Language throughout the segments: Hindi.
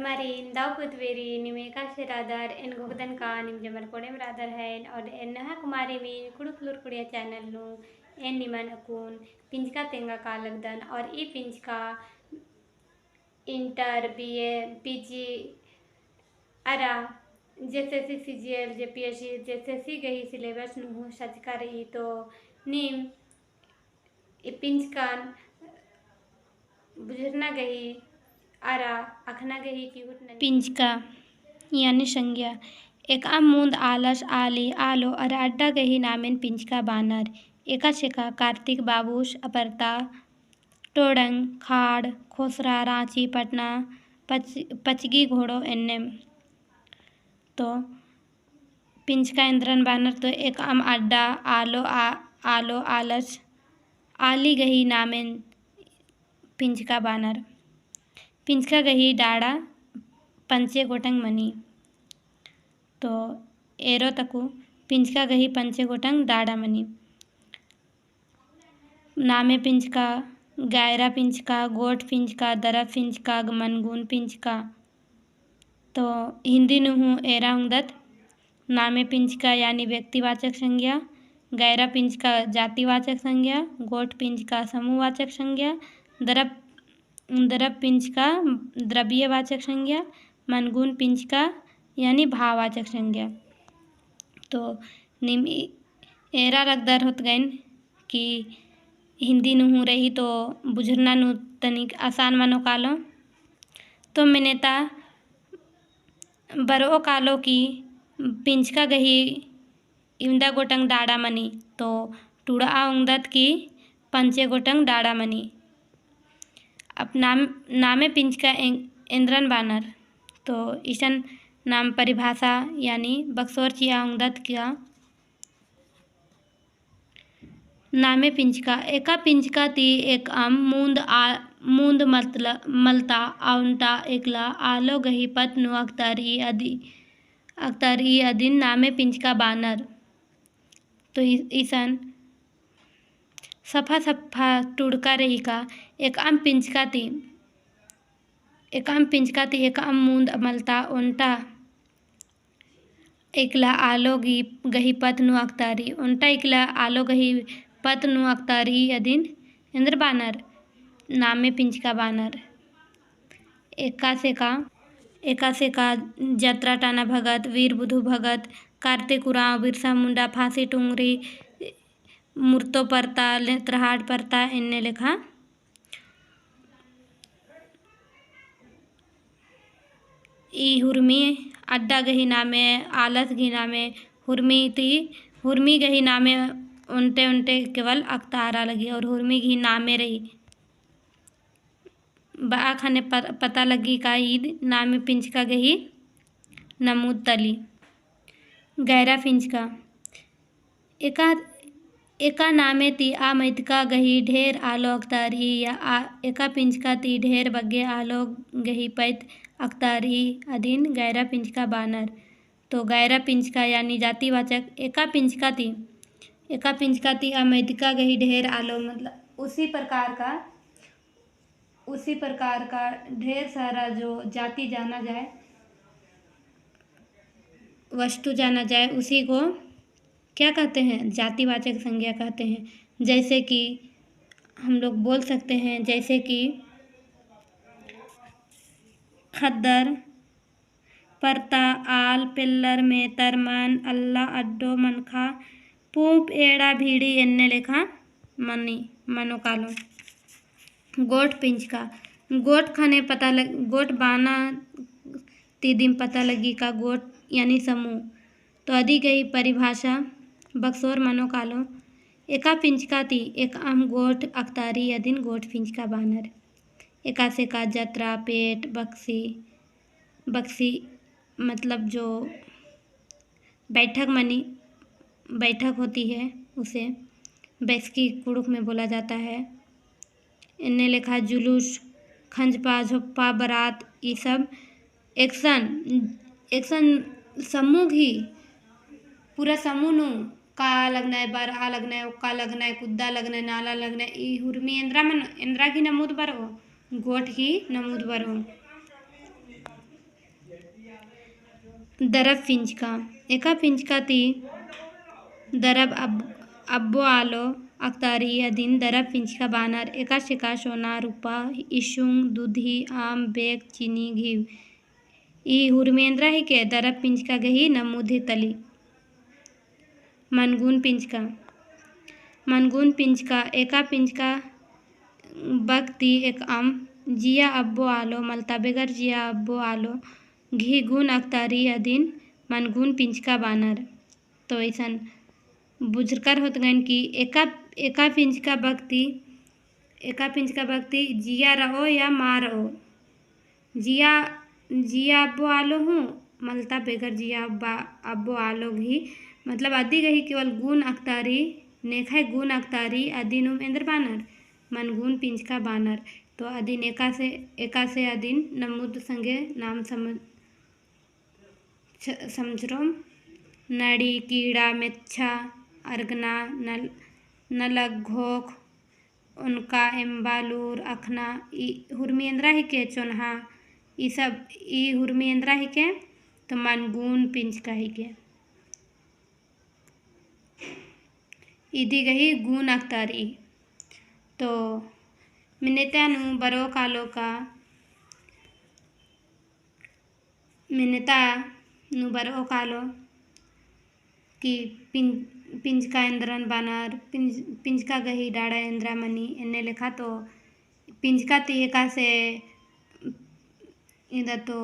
Marin daw putwiri nimeka siradar en gogdan ka nim jamar kodem radar hain और en naha kumari min कुड़ुकुलुर कुड़िया चैनल नु en निमन अकुन पिंजका तेंगा का लगदन और ई पिंजका इंटर बीए पीजी अरा जैसे सीजीएल जेपीएससी जैसे सी गई सिलेबस नु सच कर रही तो निम ई पिंजकान बुझरना गई आरा अखना गई की उठना पिंजका यानी संज्ञा एक मूंद आलस आली आलो और अड्डा गही नामेन पिंजका बानर एका शेका कार्तिक बाबूस अपरता टोडंग खाड़ खोसरा रांची पटना पचगी घोड़ो एन्नेम तो पिंजका इंद्रन बानर तो एक अड्डा आलो आलस आली गही नामेन पिंजका बानर पिंजका गही डाड़ा पंचे गोटंग मनी तो एरो तकु पिंजका गही पंचे गोटंग डाड़ा मनी नामे पिंजका गायरा पिंजका गोट पिंजका दरब पिंजका मनगुन पिंजका तो हिंदी नुहु एरा हुंदत नामे पिंजका यानी व्यक्तिवाचक संज्ञा गायरा पिंजका जातिवाचक संज्ञा गोट पिंजका समूहवाचक संज्ञा दरब पिंजका द्रव्यवाचक संज्ञा मनगुन पिंजका यानी भाववाचक संज्ञा तो निम एरा रगदर होत गइन कि हिंदी नुहु रही तो बुझरना नु तनिक आसान मनो कालो तो मिनेता बरो कालो की पिंजका गही इंदा गोटंग डाड़ा मनी तो टूड़ा उंगदत की पंचे गोटंग डाड़ा मनी अब नामे पिंजका इंद्रन बानर तो ईसन नाम परिभाषा यानी बक्सोर चिया उंगदत का नामे पिंजका एका पिंजका ती एक मूंद मलता आउंटा एकला आलो गही पत नु अख्तर ई अदिन नामे पिंजका बानर तो ईसन सफा टुड़का रही का एक पिंजका ती एक मूंद मलता उंटा एकला आलो गही पत नु अख्तारी उंटा एकला आलो गही पत नु अख्तारी अदिन इंद्र बानर नामे पिंजका बानर एका से का जत्रा टाना भगत वीर बुधु भगत कार्तिक उरांव बिरसा मुंडा फांसी टुंगरी मूर्तो परता लेत्रहाट परता इन्ने लेखा ई हुर्मी अड्डा गही नामे आलस घी नामे हुर्मी गही नामे उनटे केवल अख्तारा लगी और हुर्मी घी नामे रही बा खाने पता लगी का ईद नामे पिंजका गही नमूद तली गैरा पिंजका एका नामे ती मैतका गही ढेर आलो अख्तारी या एका पिंजका ती ढेर बग्गे आलो गही पैत अख्तारी अधीन गैरा पिंजका बानर तो गैरा पिंजका यानी जातिवाचक एका पिंजका ती मैतका गही ढेर आलो मतलब उसी प्रकार का ढेर सारा जो जाति जाना जाए वस्तु जाना जाए उसी को क्या कहते हैं जातिवाचक संज्ञा कहते हैं जैसे कि हम लोग बोल सकते हैं जैसे कि खद्दर परता आल पिल्लर मेतर मन अल्लाह अड्डो मनखा पूप एड़ा भीड़ी एन्ने लेखा मनो कालो गोट पिंजका गोट खाने गोट बाना तीदिम पता लगी का गोट यानी समूह तो अधि गई परिभाषा बक्सोर मनो कालो एका पिंजका ती एक गोट अख्तारी अदिन गोट पिंजका बानर एका से का जत्रा पेट बक्सी मतलब जो बैठक होती है उसे बैसकी कुड़ुक में बोला जाता है इन्हें लिखा जुलूस खंजपा झुप्पा बारात ये सब एक्शन समूह ही पूरा समूह नु का लगना है बार आ लगना है उक्का लगना है कुद्दा लगना है नाला लगना है ई हुर्मी इंद्रा की नमूद बरो गोट की नमूद बरो दरब पिंचका एका पिंचका ती दरब अब्बो आलो अख्तारी अधीन दरब पिंचका बानर एका शिका सोना रुपा इशुंग दूधी आम बेग चीनी घीव ई हुरमेंद्रा ही के दरब पिंचका गही नमूधे तली। मनगुन पिंचका एका पिंचका बकती एक जिया अब्बो आलो मलता बेगर जिया अब्बो आलो घी गुन अख्तारी अधीन मनगुन पिंचका बानर। तो ऐसन बुझकर होत गन कि एका पिंचका बकती जिया रहो या माँ रहो जिया अब्बो आलो हूँ मलता बेगर जिया अब्बो आलो घी मतलब अदी गही केवल गुण अख्तारी नेखा गुण अख्तारी अदीन उमेंद्र बानर मनगुन पिंचका बानर। तो अदीन एका से अदीन नमुद संगे नाम समझरोम नड़ी कीड़ा मेच्छा अर्गना नलक घोख उनका एम्बालूर अखना ई हुरमेंद्रा ही के चोन्हा ई सब ई हुरमेंद्रा ही के। तो मनगुन पिंचका ही के इदी गही गुण अख्तारी। तो मिनेतानु बरो कालो का मिनेतानु बरो कालो कि पिंचका इंद्रन बानर पिंचका गही डाड़ा इंद्रा मनी इन्ने लिखा। तो पिंचका ती एका से इधर तो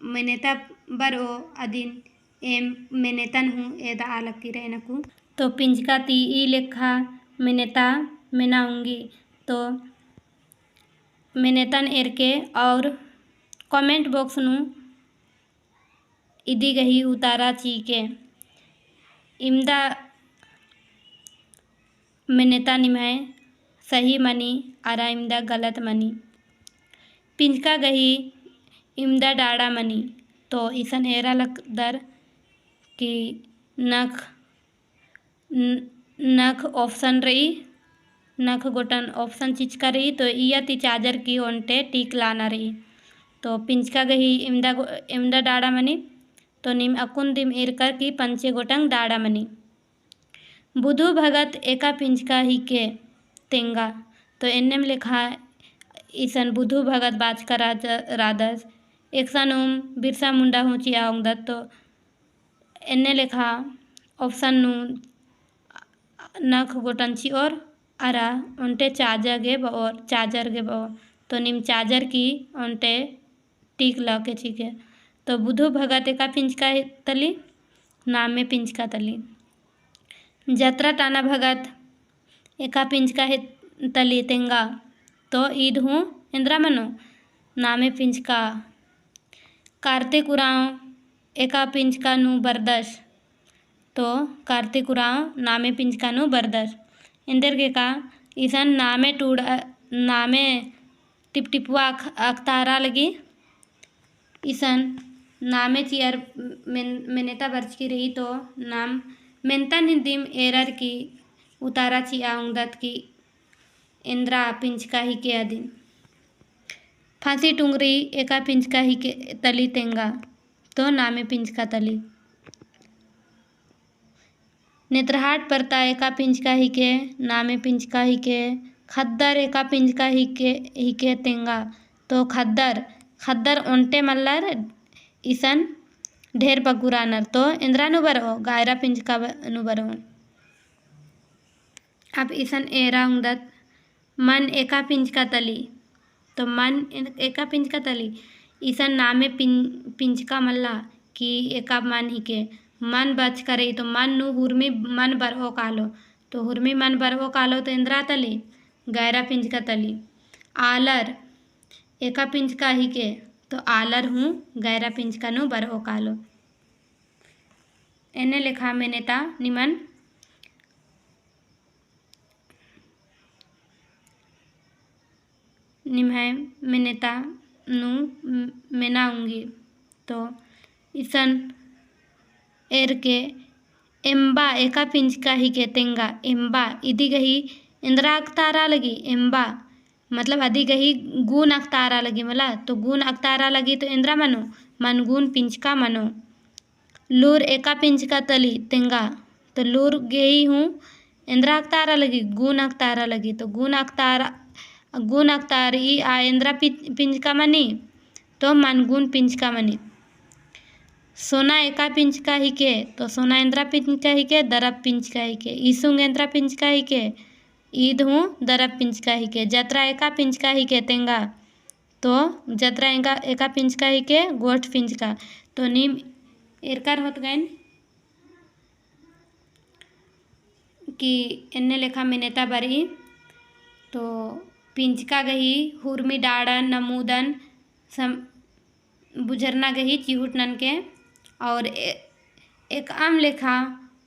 मिनेता बरो अधीन एम मिनेतन हूँ एदा आलक की रहनकू। तो पिंचका ती ई लिखा मिनेता मिनाऊंगी। तो मिनेतन एर के और कमेंट बॉक्स नू इदी गही उतारा ची के इमदा मिनेता निमाए सही मनी आरा इमदा गलत मनी पिंचका गही इमदा डाड़ा मनी। तो इसन एरा लक दर कि नख ऑप्शन रही नख गोटन ऑप्शन चिचका रही। तो इया ती चार्जर की ओंटे टीक लाना रही। तो पिंचका गही इमदा डाड़ा मनी। तो निम अकुन दिम इरकर की पंचे गोटंग डाड़ा मनी बुधु भगत एका पिंचका ही के तेंगा। तो इन्ने में लिखा ईसन बुधु भगत बाचका रादस एक सनुम बिरसा मुंडा हूँ चिया दत्त। तो इन्ने लिखा ऑप्शन नू नख गोटंची और अरा उनटे चार्जर गे बो। तो निम चार्जर की उनटे टीक ला के चीके। तो बुधु भगत एका पिंचका तली नाम में पिंचका तली जत्रा टाना भगत एका पिंचका तली तेंगा। तो ईद हूँ इंद्रा मनो नामे पिंचका कार्तिक उराव एका पिंचका नू बरदस। तो कार्तिक उराव नामे पिंचका नू बरदस इंदर के का ईसन नामे टिपटिपुआ अख्तारा लगी ईसन नामे चियर मिनेता बर्च की रही। तो नाम मेंता निंदिम एरर की उतारा ची आउंगदत की इंद्रा पिंचका ही के अधीन फांसी टुंगरी एका पिंचका ही के तली तेंगा। तो नामे पिंचका तली नेत्रहाट परता एका पिंचका ही के नामे पिंचका ही के खद्दर एका पिंचका ही के तेंगा। तो खद्दर ओंटे मल्लर ईसन ढेर बगुरानर। तो इंद्रा नु बरो गायरा पिंचका नु बरो। अब ईसन एरा उंगदत मन एका पिंचका तली। तो मन एका पिंचका तली ईसन नामे पिंचका मल्ला कि एका मन ही के मन बच करे। तो मन नु हुरमी मन बरहो कालो। तो हुरमी मन बरहो कालो तो इंद्रा तली गायरा पिंचका तली आलर एका पिंचका ही के। तो आलर हूँ गायरा पिंचका नु बरहो कालो एने लिखा मिनेता निमन निम्हाय मिनेता नू मेनाऊंगी। तो ईसन एर के एम्बा एका पिंचका ही के तेंगा एम्बा इदी गही इंद्रा अख्तारा लगी एम्बा मतलब अधी गही गुण अक्तारा लगी मला तो गुण अक्तारा लगी तो इंद्रा मनो मन गुण पिंचका मनो। लूर एका पिंचका तली तेंगा तो लूर गई हूँ इंद्रा अक्तारा लगी गुण अक्तारा लगी तो गुण अक्तार ई आ इंद्रा पिंचका मनी तो मन गुण पिंचका मनी। सोना एका पिंचका हिके तो सोना इंद्रा पिंचका हिके दरब पिंचका हिके ईसुंग इंद्रा पिंचका हिके ईद हूँ दरब पिंचका हिके। जत्रा एका पिंचका हिके तेंगा तो जत्रा एका पिंचका हिके गोठ पिंचका तो नीम एरकार होत गए कि इन्ने लेखा मिनेता बरी तो पिंचका गही हुरमी डाड़न नमूदन सम बुझरना गही चिहुटनन के और एक आम लेखा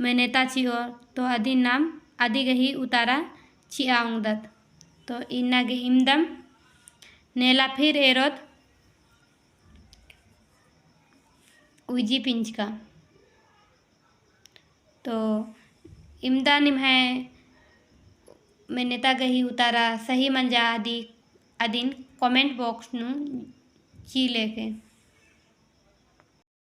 मिनेता चियो तो अधी नाम आदि गही उतारा चिआउंगदत तो इन्ना गे इमदम नेला फिर एरोत उजी पिंचका तो इमदा निम है मिनेता गही उतारा सही मंजा आदि अदिन कमेंट बॉक्स नु ची लेके।